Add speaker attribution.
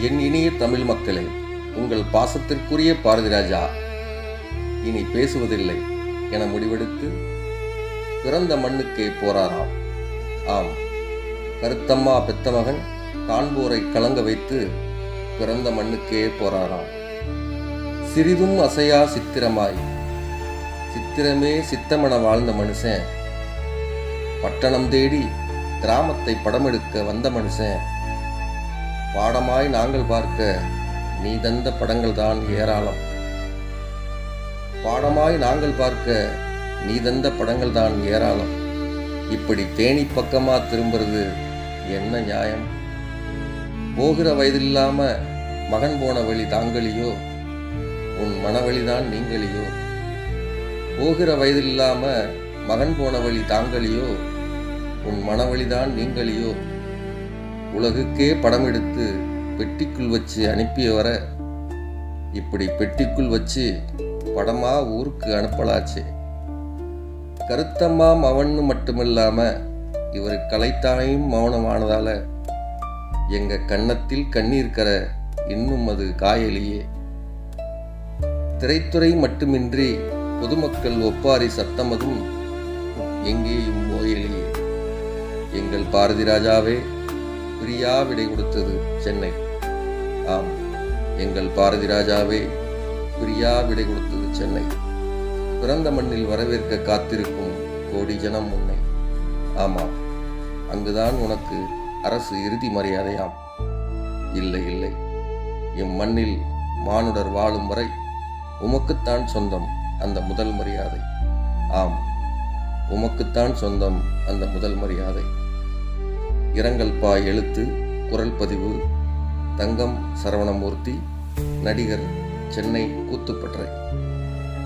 Speaker 1: என் இனிய தமிழ் மக்களே, உங்கள் பாசத்திற்குரிய பாரதிராஜா இனி பேசுவதில்லை என முடிவெடுத்து பிறந்த மண்ணுக்கே போறாராம். ஆம், கருத்தம்மா பெத்த மகன் காண்போரை கலங்க வைத்து பிறந்த மண்ணுக்கே போறாராம். சிறிதும் அசையா சித்திரமாய் சித்திரமே சித்தமென வாழ்ந்த மனுஷன், பட்டணம் தேடி கிராமத்தை படமெடுக்க வந்த மனுஷன், பாடமாய் நாங்கள் பார்க்க நீ தந்த படங்கள் தான் ஏராளம், பாடமாய் நாங்கள் பார்க்க நீ தந்த படங்கள் தான் ஏராளம், இப்படி தேனி பக்கமா திரும்புறது என்ன நியாயம்? போகிற வயதில்லாம மகன் போன வழி தாங்கலியோ, உன் மனவழிதான் நீங்கலியோ, போகிற வயதில்லாம மகன் போன வழி தாங்கலியோ, உன் மனவழிதான் நீங்கலியோ, உலகுக்கே படம் எடுத்து பெட்டிக்குள் வச்சு அனுப்பியவர இப்படி பெட்டிக்குள் வச்சு படமா ஊருக்கு அனுப்பலாச்சு. கருத்தம்மா மவன்னு மட்டுமில்லாம இவர் கலைத்தாயும் மௌனமானதால எங்க கன்னத்தில் கண்ணீர் கர இன்னும் அது காயலியே. திரைத்துறை மட்டுமின்றி பொதுமக்கள் ஒப்பாரி சத்தமதும் எங்கேயும் ஓயலியே. எங்கள் பாரதி ராஜாவே பிரியா விடை கொடுத்தது சென்னை. ஆம், எங்கள் பாரதி ராஜாவே பிரியா விடை கொடுத்தது சென்னை. பிறந்த மண்ணில் வரவேற்க காத்திருக்கும் கோடி ஜனம் உன்னை. ஆமாம், அங்குதான் உனக்கு அரசு இறுதி மரியாதையாம். இல்லை இல்லை, இம்மண்ணில் மானுடர் வாழும் வரை உமக்குத்தான் சொந்தம் அந்த முதல் மரியாதை. ஆம், உமக்குத்தான் சொந்தம் அந்த முதல் மரியாதை. இரங்கல் பா எழுத்து, குரல் பதிவு தங்கம் சரவணமூர்த்தி, நடிகர், சென்னை கூத்துப்பற்றை.